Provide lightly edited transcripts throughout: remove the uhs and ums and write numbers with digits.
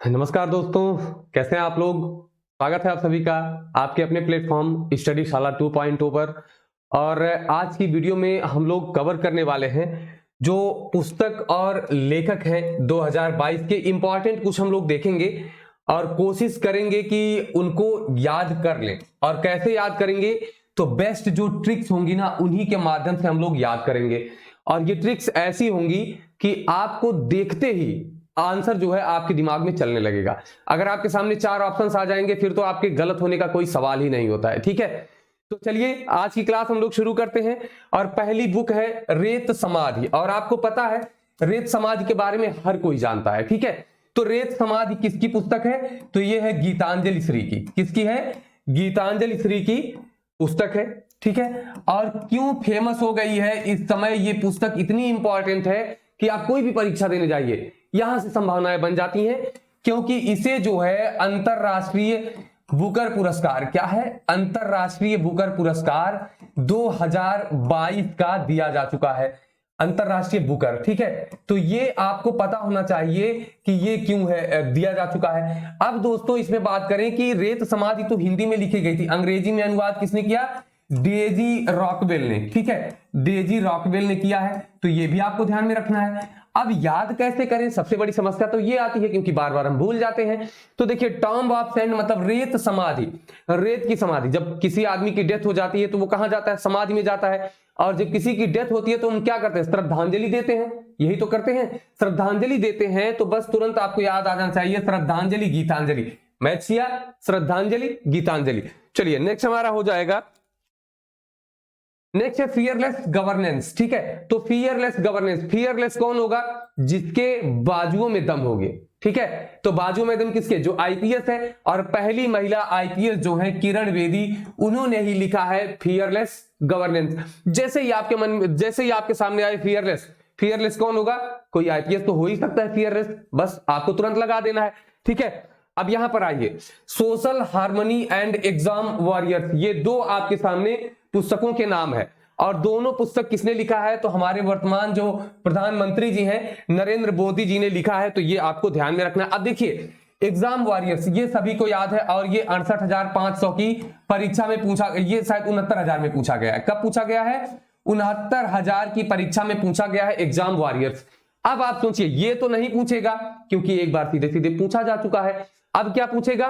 नमस्कार दोस्तों, कैसे हैं आप लोग। स्वागत है आप सभी का आपके अपने प्लेटफॉर्म स्टडी शाला 2.0 पर। और आज की वीडियो में हम लोग कवर करने वाले हैं जो पुस्तक और लेखक हैं 2022 के इंपॉर्टेंट कुछ हम लोग देखेंगे और कोशिश करेंगे कि उनको याद कर लें। और कैसे याद करेंगे, तो बेस्ट जो ट्रिक्स होंगी ना उन्हीं के माध्यम से हम लोग याद करेंगे। और ये ट्रिक्स ऐसी होंगी कि आपको देखते ही आंसर जो है आपके दिमाग में चलने लगेगा। अगर आपके सामने 4 ऑप्शंस आ जाएंगे फिर तो आपके गलत होने का कोई सवाल ही नहीं होता है। ठीक है, तो चलिए आज की क्लास हम लोग शुरू करते हैं। और पहली बुक है रेत समाधि। और आपको पता है रेत समाधि के बारे में हर कोई जानता है। ठीक है, तो रेत समाधि किसकी पुस्तक है, तो ये है गीतांजलि श्री की। किसकी है, गीतांजलि श्री की पुस्तक है। ठीक है, और क्यों फेमस हो गई है इस समय ये पुस्तक इतनी इंपॉर्टेंट है कि आप कोई भी परीक्षा देने जाइए यहां से संभावनाएं बन जाती हैं, क्योंकि इसे जो है अंतरराष्ट्रीय बुकर पुरस्कार, क्या है, अंतरराष्ट्रीय बुकर पुरस्कार 2022 का दिया जा चुका है। अंतरराष्ट्रीय बुकर, ठीक है, तो ये आपको पता होना चाहिए कि ये क्यों है दिया जा चुका है। अब दोस्तों इसमें बात करें कि रेत समाधि तो हिंदी में लिखी गई थी, अंग्रेजी में अनुवाद किसने किया, डेजी रॉकवेल ने। ठीक है, डेजी रॉकवेल ने किया है, तो ये भी आपको ध्यान में रखना है। अब याद कैसे करें, सबसे बड़ी समस्या तो ये आती है क्योंकि बार बार हम भूल जाते हैं। तो देखिए टॉम्ब ऑफ सैंड मतलब रेत समाधि, रेत की समाधि। जब किसी आदमी की डेथ हो जाती है तो वो कहां जाता है, समाधि में जाता है। और जब किसी की डेथ होती है तो हम क्या करते हैं, श्रद्धांजलि देते हैं, यही तो करते हैं, श्रद्धांजलि देते हैं। तो बस तुरंत आपको याद आ जाना चाहिए श्रद्धांजलि गीतांजलि, मैच किया, श्रद्धांजलि गीतांजलि। चलिए नेक्स्ट हमारा हो जाएगा, नेक्स्ट है फियरलेस गवर्नेंस। ठीक है, तो फियरलेस गवर्नेंस, फियरलेस कौन होगा, जिसके बाजुओं में दम होगी। ठीक है, तो बाजुओं में दम किसके, जो आईपीएस है। और पहली महिला आईपीएस जो है किरण बेदी, उन्होंने ही लिखा है फियरलेस गवर्नेंस। जैसे ही आपके मन में, जैसे ही आपके सामने आए फियरलेस, फियरलेस कौन होगा, कोई आईपीएस तो हो ही सकता है फियरलेस, बस आपको तुरंत लगा देना है। ठीक है, अब यहां पर आइए, social harmony and exam warriors, ये दो आपके सामने पुस्तकों के नाम है। और दोनों पुस्तक किसने लिखा है, तो हमारे वर्तमान जो प्रधानमंत्री जी हैं नरेंद्र मोदी जी ने लिखा है। तो ये आपको ध्यान में रखना है। अब देखिए एग्जाम वॉरियर्स ये सभी को याद है, और ये 68,500 की परीक्षा में पूछा, ये शायद 69,000 में पूछा गया है। कब पूछा गया है, 69,000 की परीक्षा में पूछा गया है एग्जाम वॉरियर्स। अब आप सोचिए ये तो नहीं पूछेगा क्योंकि एक बार सीधे सीधे पूछा जा चुका है। अब क्या पूछेगा,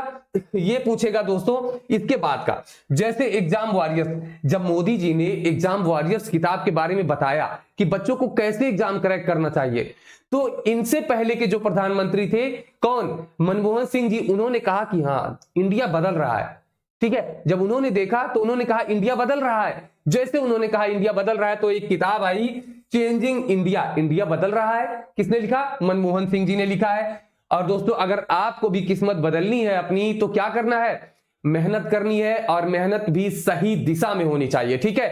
ये पूछेगा दोस्तों इसके बाद का, जैसे एग्जाम वॉरियर्स। जब मोदी जी ने एग्जाम वॉरियर्स किताब के बारे में बताया कि बच्चों को कैसे एग्जाम क्रैक करना चाहिए, तो इनसे पहले के जो प्रधानमंत्री थे, कौन, मनमोहन सिंह जी, उन्होंने कहा कि हाँ इंडिया बदल रहा है। ठीक है, जब उन्होंने देखा तो उन्होंने कहा इंडिया बदल रहा है। जैसे उन्होंने कहा इंडिया बदल रहा है तो एक किताब आई चेंजिंग इंडिया, इंडिया बदल रहा है, किसने लिखा, मनमोहन सिंह जी ने लिखा है। और दोस्तों अगर आपको भी किस्मत बदलनी है अपनी तो क्या करना है, मेहनत करनी है, और मेहनत भी सही दिशा में होनी चाहिए। ठीक है,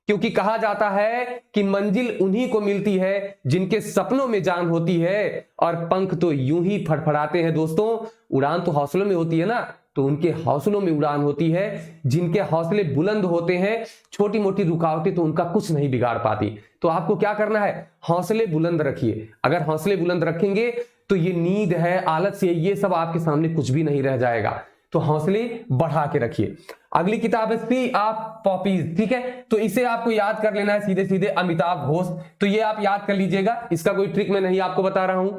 क्योंकि कहा जाता है कि मंजिल उन्हीं को मिलती है जिनके सपनों में जान होती है, और पंख तो यूं ही फड़फड़ाते हैं दोस्तों, उड़ान तो हौसलों में होती है ना, तो उनके हौसलों में उड़ान होती है। जिनके हौसले बुलंद होते हैं छोटी मोटी रुकावटें तो उनका कुछ नहीं बिगाड़ पाती। तो आपको क्या करना है, हौसले बुलंद रखिए। अगर हौसले बुलंद रखेंगे तो ये नींद है, आलस्य, ये सब आपके सामने कुछ भी नहीं रह जाएगा। तो हौसले बढ़ा के रखिए। अगली किताब है सी ऑफ पॉपीज। ठीक है, तो इसे आपको याद कर लेना है सीधे सीधे, अमिताभ घोष। तो ये आप याद कर लीजिएगा, इसका कोई ट्रिक मैं नहीं आपको बता रहा हूं।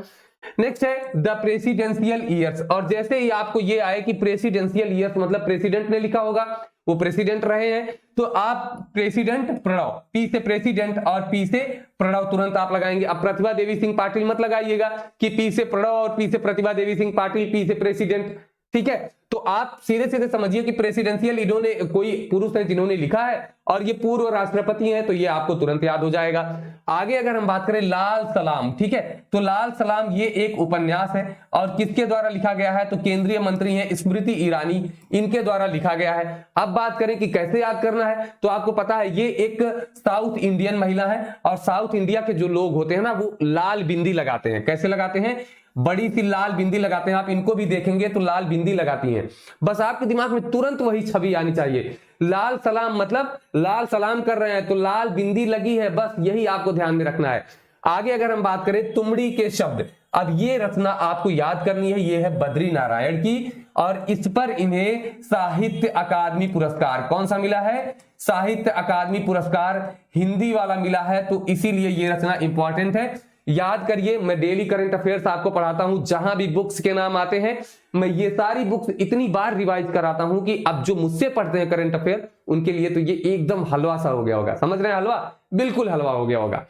नेक्स्ट है द प्रेसिडेंशियल ईयर्स। और जैसे ही आपको ये आए कि प्रेसिडेंशियल ईयर्स मतलब प्रेसिडेंट ने लिखा होगा, वो प्रेसिडेंट रहे हैं, तो आप प्रेसिडेंट प्रणव, पी से प्रेसिडेंट और पी से प्रणव तुरंत आप लगाएंगे। अब प्रतिभा देवी सिंह पाटिल मत लगाइएगा कि पी से प्रणव और पी से प्रतिभा देवी सिंह पाटिल, पी से प्रेसिडेंट। ठीक है, तो आप सीधे सीधे समझिए कि प्रेसिडेंशियल इन्होंने, कोई पुरुष है जिन्होंने लिखा है, और ये पूर्व राष्ट्रपति हैं, तो ये आपको तुरंत याद हो जाएगा। आगे अगर हम बात करें लाल सलाम, ठीक है, तो लाल सलाम ये एक उपन्यास है, और किसके द्वारा लिखा गया है, तो केंद्रीय मंत्री हैं स्मृति ईरानी, इनके द्वारा लिखा गया है। अब बात करें कि कैसे याद करना है, तो आपको पता है ये एक साउथ इंडियन महिला है, और साउथ इंडिया के जो लोग होते हैं ना वो लाल बिंदी लगाते हैं। कैसे लगाते हैं, बड़ी सी लाल बिंदी लगाते हैं। आप इनको भी देखेंगे तो लाल बिंदी लगाती हैं। बस आपके दिमाग में तुरंत वही छवि आनी चाहिए, लाल सलाम मतलब लाल सलाम कर रहे हैं तो लाल बिंदी लगी है, बस यही आपको ध्यान में रखना है। आगे अगर हम बात करें तुमड़ी के शब्द, अब ये रचना आपको याद करनी है, ये है बद्री नारायण की, और इस पर इन्हें साहित्य अकादमी पुरस्कार कौन सा मिला है, साहित्य अकादमी पुरस्कार हिंदी वाला मिला है। तो इसीलिए ये रचना इंपॉर्टेंट है, याद करिए। मैं डेली करंट अफेयर्स आपको पढ़ाता हूं, जहां भी बुक्स के नाम आते हैं मैं ये सारी बुक्स इतनी बार रिवाइज कराता हूं कि अब जो मुझसे पढ़ते हैं करंट अफेयर उनके लिए तो ये एकदम हलवा सा हो गया होगा। समझ रहे हैं, हलवा, बिल्कुल हलवा हो गया होगा।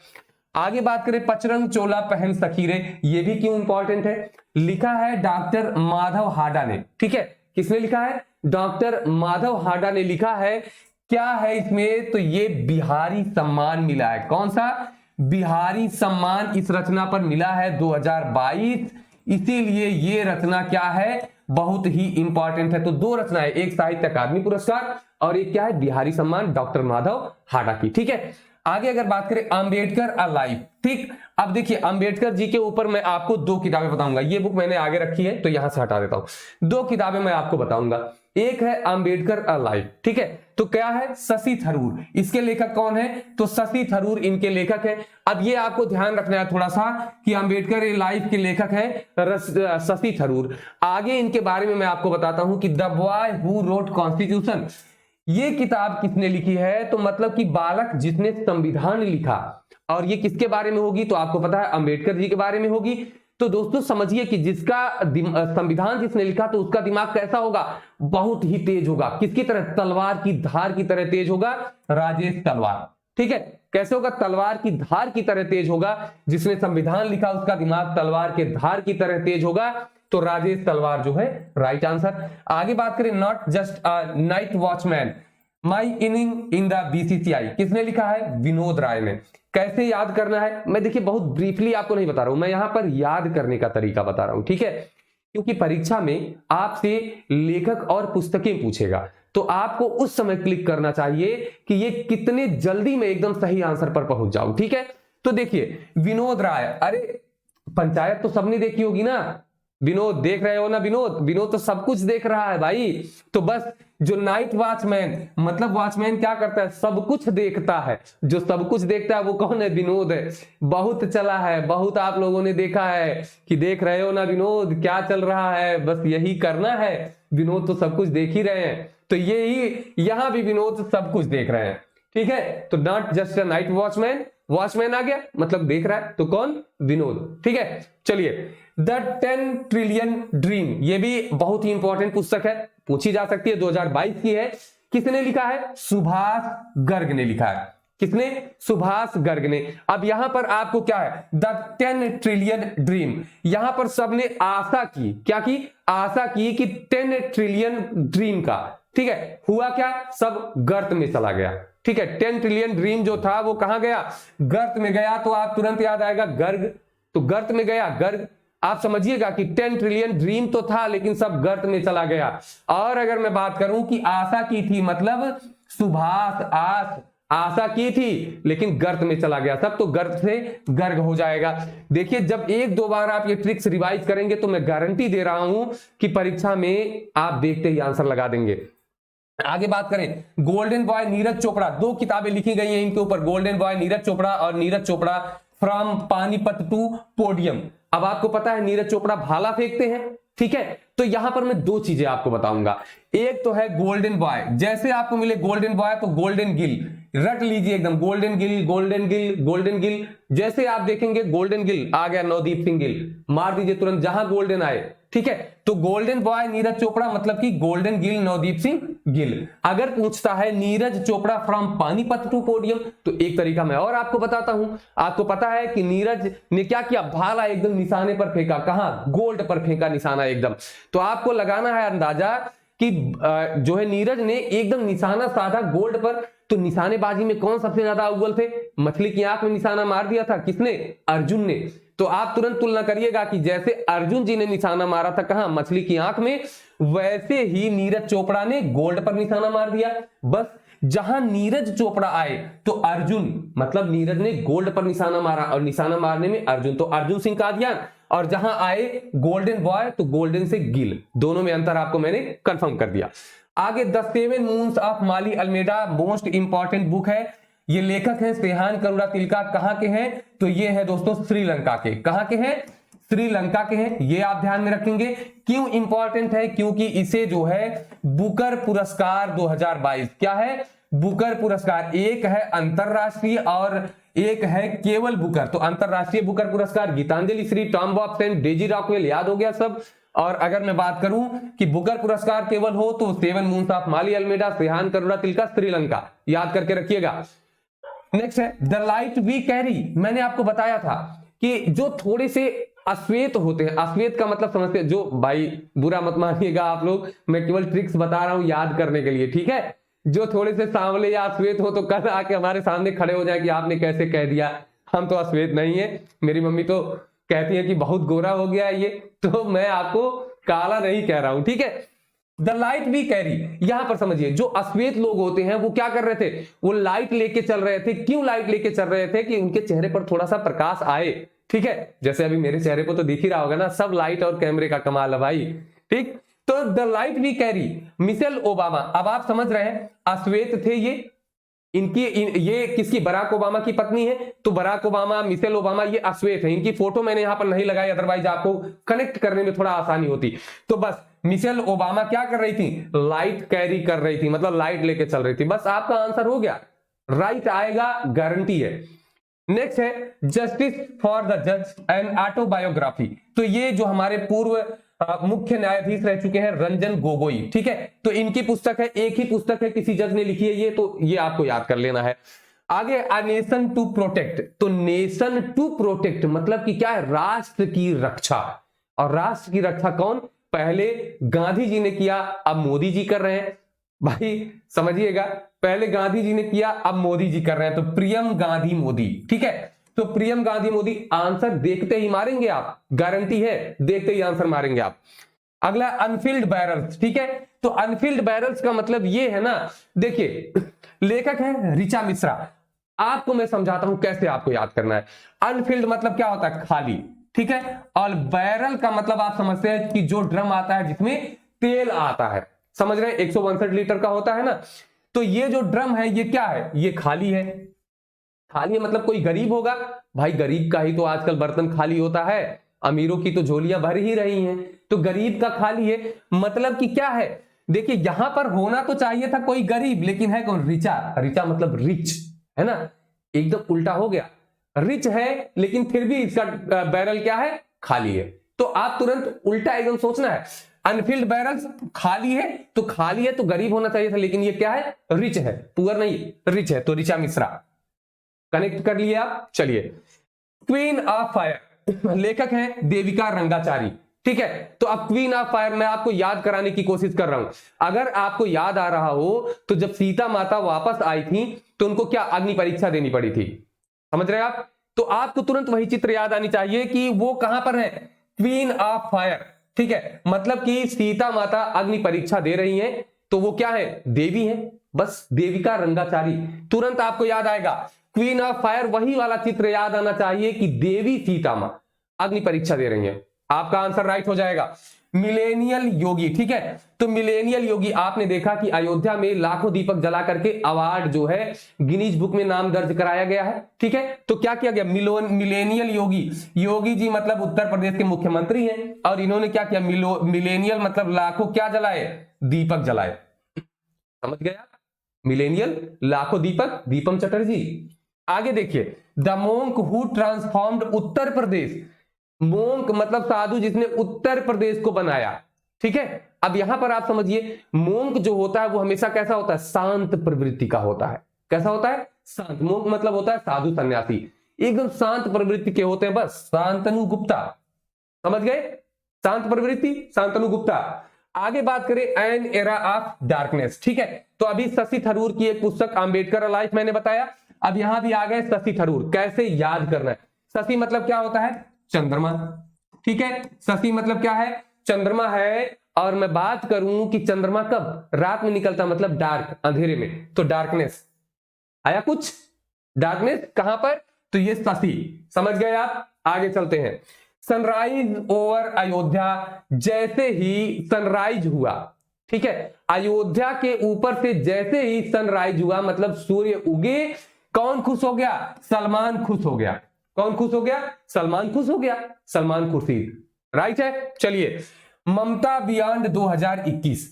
आगे बात करें, पचरंग चोला पहन सखीरे, ये भी क्यों इंपॉर्टेंट है, लिखा है डॉक्टर माधव हाडा ने। ठीक है, किसने लिखा है, डॉक्टर माधव हाडा ने लिखा है। क्या है इसमें, तो ये बिहारी सम्मान मिला है। कौन सा, बिहारी सम्मान इस रचना पर मिला है 2022, इसीलिए ये रचना क्या है, बहुत ही इंपॉर्टेंट है। तो दो रचनाएं, एक साहित्य अकादमी पुरस्कार और एक क्या है, बिहारी सम्मान डॉक्टर माधव हाडा की। ठीक है, आगे अगर बात करें अंबेडकर अलाइव, ठीक। अब देखिए अंबेडकर जी के ऊपर मैं आपको दो किताबें बताऊंगा, ये बुक मैंने आगे रखी है तो यहां से हटा देता हूं। दो किताबें मैं आपको बताऊंगा, एक है अंबेडकर अलाइव, ठीक है। तो क्या है, शशि थरूर, इसके लेखक कौन है, तो शशि थरूर इनके लेखक है। अब ये आपको ध्यान रखना है थोड़ा सा कि अंबेडकर अलाइव के लेखक है शशि थरूर। आगे इनके बारे में मैं आपको बताता हूं कि the boy who wrote constitution, ये किताब किसने लिखी है, तो मतलब कि बालक जिसने संविधान लिखा, और ये किसके बारे में होगी, तो आपको पता है अंबेडकर जी के बारे में होगी। तो दोस्तों समझिए कि जिसका संविधान जिसने लिखा तो उसका दिमाग कैसा होगा, बहुत ही तेज होगा। किसकी तरह, तलवार की धार की तरह तेज होगा, राजेश तलवार। ठीक है, कैसे होगा, तलवार की धार की तरह तेज होगा। जिसने संविधान लिखा उसका दिमाग तलवार के धार की तरह तेज होगा, तो राजेश तलवार जो है राइट आंसर। आगे बात करें, not just a night watchman, my inning in the BCCI, किसने लिखा है, विनोद राय ने। कैसे याद करना है, मैं देखिए बहुत ब्रीफली आपको नहीं बता रहा हूं, मैं यहां पर याद करने का तरीका बता रहा हूं। ठीक है, क्योंकि परीक्षा में आपसे लेखक और पुस्तकें पूछेगा, तो आपको उस समय क्लिक करना चाहिए कि ये कितने जल्दी में एकदम सही आंसर पर पहुंच जाऊं। ठीक है, तो देखिए विनोद राय, अरे पंचायत तो सबने देखी होगी ना, विनोद देख रहे हो ना, विनोद, विनोद तो सब कुछ देख रहा है भाई। तो बस जो नाइट वॉचमैन, मतलब वॉचमैन क्या करता है, सब कुछ देखता है, जो सब कुछ देखता है वो कौन है, विनोद है। बहुत चला है, बहुत आप लोगों ने देखा है कि देख रहे हो ना विनोद, क्या चल रहा है, बस यही करना है, विनोद तो सब कुछ देख ही रहे हैं। तो यही यहां भी विनोद सब कुछ देख रहे हैं। ठीक है, तो not just a night watchman, watchman आ गया मतलब देख रहा है, तो कौन, विनोद। ठीक है, चलिए द 10 ट्रिलियन ड्रीम, ये भी बहुत ही इंपॉर्टेंट पुस्तक है, पूछी जा सकती है, 2022 की है। किसने लिखा है, सुभाष गर्ग ने लिखा है। किसने, सुभाष गर्ग ने। अब यहां पर आपको क्या है, द 10 ट्रिलियन ड्रीम, यहां पर सबने आशा की, क्या की, आशा की कि 10 ट्रिलियन ड्रीम का, ठीक है, हुआ क्या, सब गर्त में चला गया। ठीक है, 10 ट्रिलियन ड्रीम जो था वो कहां गया, गर्त में गया। तो आप तुरंत याद आएगा गर्ग, तो गर्त में गया गर्ग। आप समझिएगा कि 10 ट्रिलियन ड्रीम तो था लेकिन सब गर्त में चला गया। और अगर मैं बात करूं कि आशा की थी, मतलब सुभाष आशा की थी लेकिन गर्त में चला गया सब, तो गर्त से गर्ग हो जाएगा। देखिए जब एक दो बार आप ये ट्रिक्स रिवाइज करेंगे तो मैं गारंटी दे रहा हूं कि परीक्षा में आप देखते ही आंसर लगा देंगे। आगे बात करें, गोल्डन बॉय नीरज चोपड़ा, दो किताबें लिखी गई हैं इनके ऊपर, गोल्डन बॉय नीरज चोपड़ा और Neeraj Chopra from Panipat to podium. अब आपको पता है नीरज चोपड़ा भाला फेंकते हैं, ठीक है, तो यहां पर मैं दो चीजें आपको बताऊंगा। एक तो है गोल्डन बॉय, जैसे आपको मिले गोल्डन बॉय तो गोल्डन गिल, रट लीजिए एकदम, golden Gill golden Gill golden Gill. जैसे आप देखेंगे गोल्डन गिल आ गया, नवदीप सिंह गिल, मार दीजिए तुरंत जहां गोल्डन आए। ठीक है, तो गोल्डन बॉय नीरज चोपड़ा मतलब कि गोल्डन गिल नवदीप सिंह गिल। अगर पूछता है Neeraj Chopra from Panipat to podium, तो एक तरीका मैं और आपको बताता हूं। आपको पता है कि नीरज ने क्या किया, भाला एकदम निशाने पर फेंका, कहां, गोल्ड पर फेंका निशाना एकदम। तो आपको लगाना है अंदाजा कि जो है नीरज ने एकदम निशाना साधा गोल्ड पर। तो निशानेबाजी में कौन सबसे ज्यादा अव्वल थे, मछली की आंख में निशाना मार दिया था किसने, अर्जुन ने। तो आप तुरंत तुलना करिएगा कि जैसे अर्जुन जी ने निशाना मारा था कहां, मछली की आंख में, वैसे ही नीरज चोपड़ा ने गोल्ड पर निशाना मार दिया। बस जहां नीरज चोपड़ा आए तो अर्जुन, मतलब नीरज ने गोल्ड पर निशाना मारा और निशाना मारने में अर्जुन, तो अर्जुन सिंह कादियान। और जहां आए गोल्डन बॉय तो गोल्डन से गिल, दोनों में अंतर आपको मैंने कंफर्म कर दिया। आगे the 7 moons of Maali Almeida, most important book है। ये लेखक हैं स्नेहान करुणा तिलका, कहां के हैं? तो ये है दोस्तों श्रीलंका के। कहां के हैं? श्रीलंका के हैं। ये आप ध्यान में रखेंगे। क्यों इंपॉर्टेंट है? क्योंकि इसे जो है बुकर पुरस्कार 2022, क्या है? बुकर पुरस्कार। एक है अंतरराष्ट्रीय और एक है केवल बुकर। तो अंतरराष्ट्रीय बुकर पुरस्कार Geetanjali Shree, Tom Bobson, Daisy Rockwell, याद हो गया सब। और अगर मैं बात करूं कि बुकर पुरस्कार केवल हो तो 7 मून्स ऑफ माली अल्मेडा, स्नेहान करुणा तिलका, श्रीलंका, याद करके रखिएगा। नेक्स्ट है द लाइट वी कैरी। मैंने आपको बताया था कि जो थोड़े से अश्वेत होते हैं, अश्वेत का मतलब समझते हैं, जो भाई बुरा मत मानिएगा आप लोग, मैं केवल ट्रिक्स बता रहा हूं याद करने के लिए, ठीक है। जो थोड़े से सांवले या अश्वेत हो तो कल आके हमारे सामने खड़े हो जाए कि आपने कैसे कह दिया, हम तो अश्वेत नहीं है। मेरी मम्मी तो कहती है कि बहुत गोरा हो गया है ये, तो मैं आपको काला नहीं कह रहा हूं, ठीक है। द लाइट वी कैरी, यहां पर समझिए, जो अश्वेत लोग होते हैं वो क्या कर रहे थे? वो लाइट लेके चल रहे थे। क्यों लाइट लेके चल रहे थे? कि उनके चेहरे पर थोड़ा सा प्रकाश आए, ठीक है। जैसे अभी मेरे चेहरे पर तो दिख ही रहा होगा ना, सब लाइट और कैमरे का कमाल है भाई, ठीक। तो the light we carry, Michelle Obama. अब आप समझ रहे हैं अश्वेत थे ये, ये किसकी? बराक ओबामा की पत्नी है। तो बराक ओबामा, मिशेल ओबामा, ये अश्वेत है। इनकी फोटो मैंने यहां पर नहीं लगाई, अदरवाइज आपको कनेक्ट करने में थोड़ा आसानी होती। तो बस मिशेल ओबामा क्या कर रही थी? लाइट कैरी कर रही थी, मतलब लाइट लेके चल रही थी। बस आपका आंसर हो गया, राइट आएगा, गारंटी है। नेक्स्ट है जस्टिस फॉर द जज एंड ऑटोबायोग्राफी। तो ये जो हमारे पूर्व मुख्य न्यायाधीश रह चुके हैं रंजन गोगोई, ठीक है। तो इनकी पुस्तक है, एक ही पुस्तक है, किसी जज ने लिखी है ये, तो ये आपको याद कर लेना है। आगे अ नेशन टू प्रोटेक्ट। तो नेशन टू प्रोटेक्ट मतलब कि क्या है? राष्ट्र की रक्षा। और राष्ट्र की रक्षा कौन? पहले गांधी जी ने किया, अब मोदी जी कर रहे हैं। भाई समझिएगा, पहले गांधी जी ने किया, अब मोदी जी कर रहे हैं। तो प्रियम गांधी मोदी, ठीक है। तो प्रियम गांधी मोदी, आंसर देखते ही मारेंगे आप, गारंटी है, देखते ही आंसर मारेंगे आप। अगला अनफिल्ड बैरल्स, ठीक है। तो अनफिल्ड बैरल्स का मतलब ये है ना, देखिए लेखक है ऋचा मिश्रा। आपको मैं समझाता हूं कैसे आपको याद करना है। अनफिल्ड मतलब क्या होता है? खाली, ठीक है। और बैरल का मतलब आप समझते हैं कि जो ड्रम आता है जिसमें तेल आता है, समझ रहे हैं, 162 लीटर का होता है ना। तो ये जो ड्रम है ये क्या है? ये खाली है। खाली है मतलब कोई गरीब होगा, भाई गरीब का ही तो आजकल बर्तन खाली होता है, अमीरों की तो झोलियां भर ही रही हैं। तो गरीब का खाली है, मतलब कि क्या है? देखिए यहां पर होना तो चाहिए था कोई गरीब, लेकिन है कौन? रिचा। रिचा मतलब रिच, है ना, एकदम उल्टा हो गया। रिच है लेकिन फिर भी इसका बैरल क्या है? खाली है। तो आप तुरंत उल्टा एकदम सोचना है। अनफिल्ड बैरल्स खाली है, तो खाली है तो गरीब होना चाहिए था, लेकिन ये क्या है? रिच है, पुअर नहीं, रिच है। तो ऋचा मिश्रा कनेक्ट कर लिए आप। चलिए क्वीन ऑफ फायर, लेखक हैं देविका रंगाचारी, ठीक है। तो अब क्वीन ऑफ फायर मैं आपको याद कराने की कोशिश कर रहा हूं। अगर आपको याद आ रहा हो तो जब सीता माता वापस आई थी तो उनको क्या अग्नि परीक्षा देनी पड़ी थी, समझ रहे हैं आप? तो आपको तुरंत वही चित्र याद आनी चाहिए कि वो कहां पर है? क्वीन ऑफ फायर, ठीक है। मतलब कि सीता माता अग्नि परीक्षा दे रही हैं, तो वो क्या है? देवी है। बस देविका रंगाचारी, तुरंत आपको याद आएगा। क्वीन ऑफ फायर, वही वाला चित्र याद आना चाहिए कि देवी सीता मां अग्नि परीक्षा दे रही हैं। आपका आंसर राइट हो जाएगा। मिलेनियल योगी, ठीक है। तो मिलेनियल योगी, आपने देखा कि अयोध्या में लाखों दीपक जला करके अवार्ड जो है गिनीज बुक में नाम दर्ज कराया गया है, ठीक है। तो क्या किया गया? मिलेनियल योगी, योगी जी मतलब उत्तर प्रदेश के मुख्यमंत्री हैं, और इन्होंने क्या किया? मिलेनियल मतलब लाखों क्या जलाए? दीपक जलाए, समझ गया? मिलेनियल लाखों दीपक, दीपम चटर्जी। आगे देखिए, the monk who transformed Uttar Pradesh. Monk मतलब साधु जिसने उत्तर प्रदेश को बनाया, ठीक है। अब यहां पर आप समझिए, मोंक जो होता है वो हमेशा कैसा होता है? शांत प्रवृत्ति का होता है। कैसा होता है? शांत। मोंक मतलब होता है साधु सन्यासी, एकदम शांत प्रवृत्ति के होते हैं। बस शांतनु गुप्ता, समझ गए? शांत प्रवृत्ति, शांतनु गुप्ता। आगे बात करें एन एरा ऑफ डार्कनेस, ठीक है। तो अभी शशि थरूर की एक पुस्तक अम्बेडकर लाइफ मैंने बताया, अब यहां भी आ गए शशि थरूर। कैसे याद करना है? शशि मतलब क्या होता है? चंद्रमा, ठीक है। शशि मतलब क्या है? चंद्रमा है। और मैं बात करूं कि चंद्रमा कब रात में निकलता, मतलब डार्क, अंधेरे में, तो डार्कनेस आया कुछ। डार्कनेस कहां पर? तो ये शशि, समझ गए आप? आगे चलते हैं। सनराइज ओवर अयोध्या, जैसे ही सनराइज हुआ, ठीक है, अयोध्या के ऊपर से जैसे ही सनराइज हुआ मतलब सूर्य उगे, कौन खुश हो गया? सलमान खुश हो गया। कौन खुश हो गया? सलमान खुश हो गया, सलमान खुर्शीद, राइट है। चलिए, ममता बियॉन्ड 2021,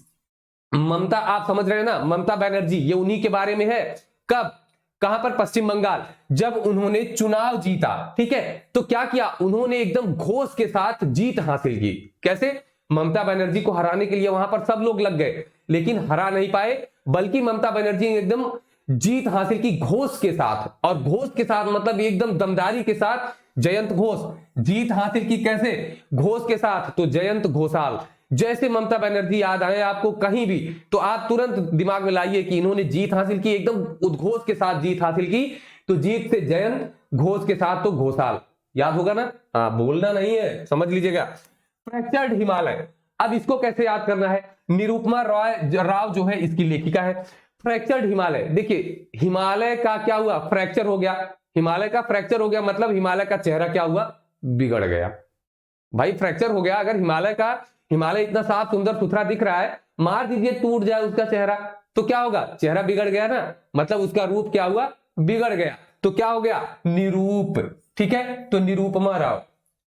ममता आप समझ रहे हैं ना, ममता बनर्जी, ये उन्हीं के बारे में है। कब, कहां पर? पश्चिम बंगाल, जब उन्होंने चुनाव जीता, ठीक है, तो क्या किया उन्होंने? एकदम घोष के साथ जीत हासिल की। कैसे? ममता बनर्जी को हराने के लिए वहां पर सब लोग लग गए, लेकिन हरा नहीं पाए, बल्कि ममता बनर्जी ने एकदम जीत हासिल की घोष के साथ। और घोष के साथ मतलब एकदम दमदारी के साथ, जयंत घोष, जीत हासिल की कैसे? घोष के साथ। तो जयंत घोषाल, जैसे ममता बनर्जी याद आए आपको कहीं भी, तो आप तुरंत दिमाग में लाइए कि इन्होंने जीत हासिल की, एकदम उद्घोष के साथ जीत हासिल की। तो जीत से जयंत, घोष के साथ तो घोषाल, याद होगा ना? हाँ, बोलना नहीं है, समझ लीजिएगा। फ्रैक्चर्ड हिमालय, अब इसको कैसे याद करना है? निरुपमा राव जो है इसकी लेखिका है। फ्रैक्चर्ड हिमालय, देखिए हिमालय का क्या हुआ? फ्रैक्चर हो गया। हिमालय का फ्रैक्चर हो गया मतलब हिमालय का चेहरा क्या हुआ? बिगड़ गया। भाई फ्रैक्चर हो गया, अगर हिमालय इतना साफ सुंदर सुथरा दिख रहा है, मार दीजिए टूट जाए उसका चेहरा, तो क्या होगा? चेहरा बिगड़ गया ना, मतलब उसका रूप क्या हुआ? बिगड़ गया। तो क्या हो गया? निरूप, ठीक है। तो निरुपमा राव,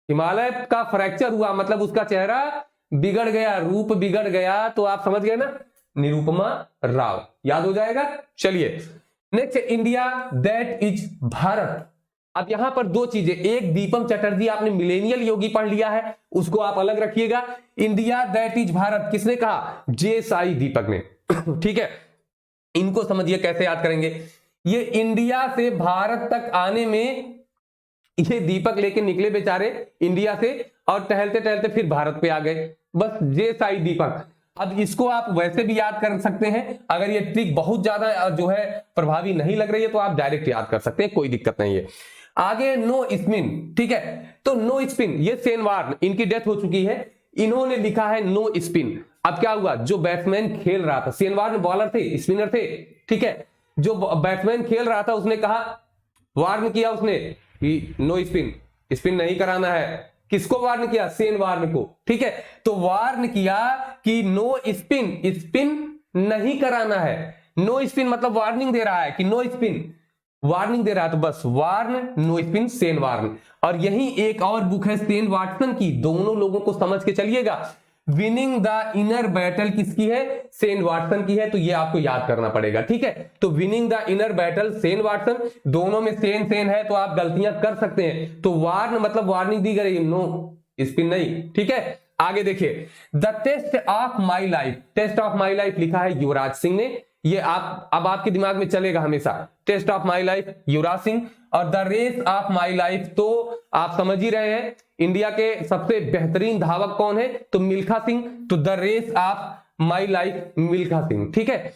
हिमालय का फ्रैक्चर हुआ मतलब उसका चेहरा बिगड़ गया, रूप बिगड़ गया, तो आप समझ गए ना, निरुपमा राव, याद हो जाएगा। चलिए next, India that is Bharat. अब यहां पर दो चीजें, एक दीपम चटर्जी, आपने मिलेनियल योगी पढ़ लिया है, उसको आप अलग रखिएगा। इंडिया दैट इज भारत किसने कहा? जे साई दीपक ने, ठीक है। इनको समझिए कैसे याद करेंगे। ये इंडिया से भारत तक आने में ये दीपक लेके निकले बेचारे इंडिया से, और टहलते टहलते फिर भारत पे आ गए, बस जे साई दीपक। अब इसको आप वैसे भी याद कर सकते हैं, अगर ये ट्रिक बहुत ज्यादा जो है प्रभावी नहीं लग रही है तो आप डायरेक्ट याद कर सकते हैं, कोई दिक्कत नहीं है। आगे नो स्पिन, ठीक है। तो नो स्पिन, ये सेनवार्न, इनकी डेथ हो चुकी है, इन्होंने लिखा है नो स्पिन। अब क्या हुआ? जो बैट्समैन खेल रहा था, सेनवार्न बॉलर थे, स्पिनर थे, ठीक है, जो बैट्समैन खेल रहा था उसने कहा, वार्न किया उसने कि नो स्पिन, स्पिन नहीं कराना है। किसको वार्न किया? सेनवार्न को, ठीक है। तो वार्न किया कि नो स्पिन, स्पिन नहीं कराना है। नो स्पिन मतलब वार्निंग दे रहा है कि नो स्पिन, वार्निंग दे रहा है, तो बस Warne, no spin, Shane Warne. और यही एक और बुक है सेन वाटसन की, दोनों लोगों को समझ के चलिएगा। विनिंग द इनर बैटल किसकी है? सेन वाटसन की है, तो ये आपको याद करना पड़ेगा, ठीक है। तो winning the inner battle Sen Watson, दोनों में सेन सेन है तो आप गलतियां कर सकते हैं। तो वार्न मतलब वार्निंग दी गई, नो स्पिन नहीं, ठीक है। आगे देखिए, the test of my life, test of my life लिखा है युवराज सिंह ने, ये आप अब आपके दिमाग में चलेगा हमेशा, test of my life Yuvraj Singh. और the race of my life तो आप समझ ही रहे हैं, इंडिया के सबसे बेहतरीन धावक कौन है? तो मिल्खा सिंह, तो the race of my life Milkha Singh, ठीक है।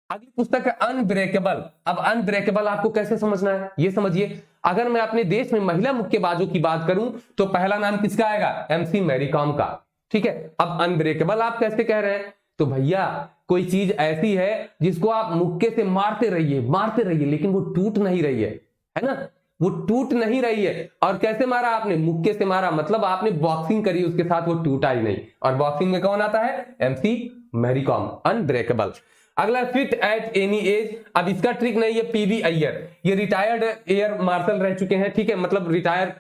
अगली पुस्तक है अनब्रेकेबल। अब अनब्रेकेबल आपको कैसे समझना है ये समझिए। अगर मैं अपने देश में महिला मुक्केबाजों की बात करूं तो पहला नाम किसका आएगा? एमसी मैरी कॉम का, ठीक है। अब अनब्रेकेबल आप कैसे कह रहे हैं? तो भैया कोई चीज ऐसी है जिसको आप मुक्के से मारते रहिए लेकिन वो टूट नहीं रही है ना, वो टूट नहीं रही है। और कैसे मारा आपने? मुक्के से मारा, मतलब आपने बॉक्सिंग करी उसके साथ, वो टूटा ही नहीं। और बॉक्सिंग में कौन आता है? MC Mary Kom, unbreakable. अगला फिट एट एनी एज। अब इसका ट्रिक नहीं है, पीवी अय्यर, ये रिटायर्ड एयर मार्शल रह चुके हैं, ठीक है, मतलब रिटायर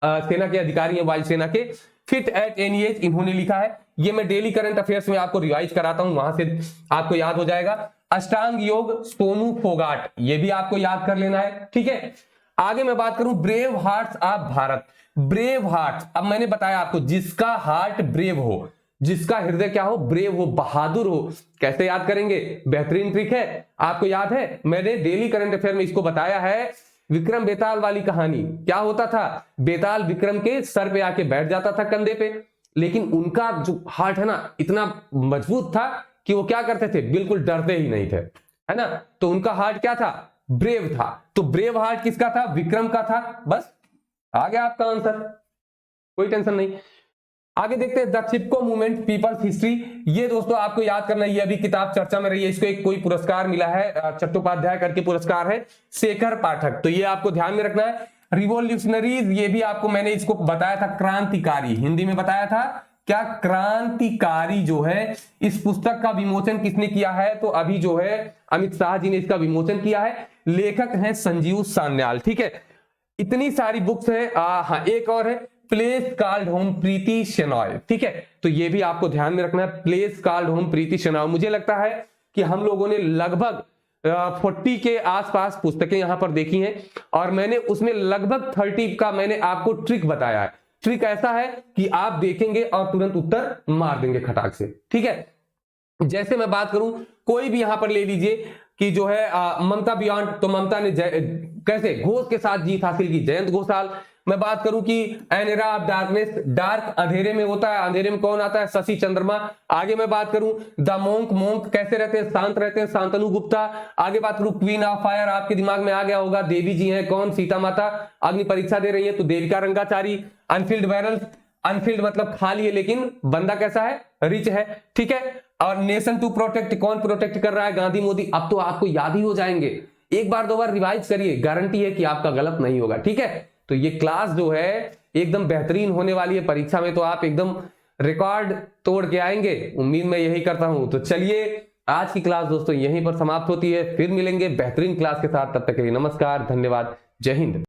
सेना के अधिकारी हैं, वायुसेना के। फिट एट एनी एज इन्होंने लिखा है, ये मैं डेली करंट अफेयर्स में आपको रिवाइज कराता हूं, वहां से आपको याद हो जाएगा। अष्टांग योग सोनू फोगाट, ये भी आपको याद कर लेना है, ठीक है। आगे मैं बात करूं brave hearts of Bharat. Brave hearts, अब मैंने बताया आपको, जिसका हार्ट ब्रेव हो, जिसका हृदय क्या हो? ब्रेव हो, बहादुर हो। कैसे याद करेंगे? बेहतरीन ट्रिक है, आपको याद है, मैंने डेली करंट अफेयर में इसको बताया है। विक्रम बेताल वाली कहानी, क्या होता था? बेताल विक्रम के सर पे आके बैठ जाता था, कंधे पे, लेकिन उनका जो हार्ट है ना इतना मजबूत था कि वो क्या करते थे? बिल्कुल डरते ही नहीं थे, है ना। तो उनका हार्ट क्या था? ब्रेव था। तो ब्रेव हार्ट किसका था? विक्रम का था। बस आ गया आपका आंसर, कोई टेंशन नहीं। आगे देखते हैं the Chipko movement people's history. ये दोस्तों आपको याद करना, ये अभी किताब चर्चा में रही है, इसको एक कोई पुरस्कार मिला है, चट्टोपाध्याय करके पुरस्कार है, शेखर पाठक, तो ये आपको ध्यान में रखना है। रिवोल्यूशनरीज, ये भी आपको मैंने इसको बताया था, क्रांतिकारी, हिंदी में बताया था क्या क्रांतिकारी जो है इस पुस्तक का विमोचन किसने किया है? तो अभी जो है अमित शाह जी ने इसका विमोचन किया है। लेखक हैं संजीव सान्याल। ठीक है, इतनी सारी बुक्स है। हाँ, एक और है, प्लेस कॉल्ड होम, प्रीति शेनॉय। ठीक है, तो ये भी आपको ध्यान में रखना है, प्लेस कॉल्ड होम, प्रीति शेनॉय। मुझे लगता है कि हम लोगों ने लगभग 40 के आसपास पुस्तकें यहां पर देखी हैं और मैंने उसमें लगभग 30 का मैंने आपको ट्रिक बताया है। ट्रिक ऐसा है कि आप देखेंगे और तुरंत उत्तर मार देंगे खटाक से। ठीक है, जैसे मैं बात करूं, कोई भी यहां पर ले लीजिए कि जो है ममता बियॉन्ड, तो ममता ने कैसे घोष के साथ जीत हासिल की, जयंत घोषाल। मैं बात करूं कि an era of darkness, dark अंधेरे में होता है, अंधेरे में कौन आता है? शशि चंद्रमा। आगे मैं बात करूं द मोंक, मोंक कैसे रहते हैं? शांत रहते हैं, शांतनु गुप्ता। आगे बात करूं क्वीन ऑफ फायर, आपके दिमाग में आ गया होगा, देवी जी हैं कौन? सीता माता। अग्नि परीक्षा दे रही है तो Devika Rangachari. Anfield barrels, Anfield मतलब खाली है लेकिन बंदा कैसा है? रिच है। ठीक है, और नेशन टू प्रोटेक्ट, कौन प्रोटेक्ट कर रहा है? गांधी मोदी। अब तो आपको याद ही हो जाएंगे, एक बार दो बार रिवाइज करिए, गारंटी है कि आपका गलत नहीं होगा। ठीक है, तो ये क्लास जो है एकदम बेहतरीन होने वाली है, परीक्षा में तो आप एकदम रिकॉर्ड तोड़ के आएंगे, उम्मीद मैं यही करता हूं। तो चलिए, आज की क्लास दोस्तों यहीं पर समाप्त होती है, फिर मिलेंगे बेहतरीन क्लास के साथ। तब तक के लिए नमस्कार, धन्यवाद, जय हिंद।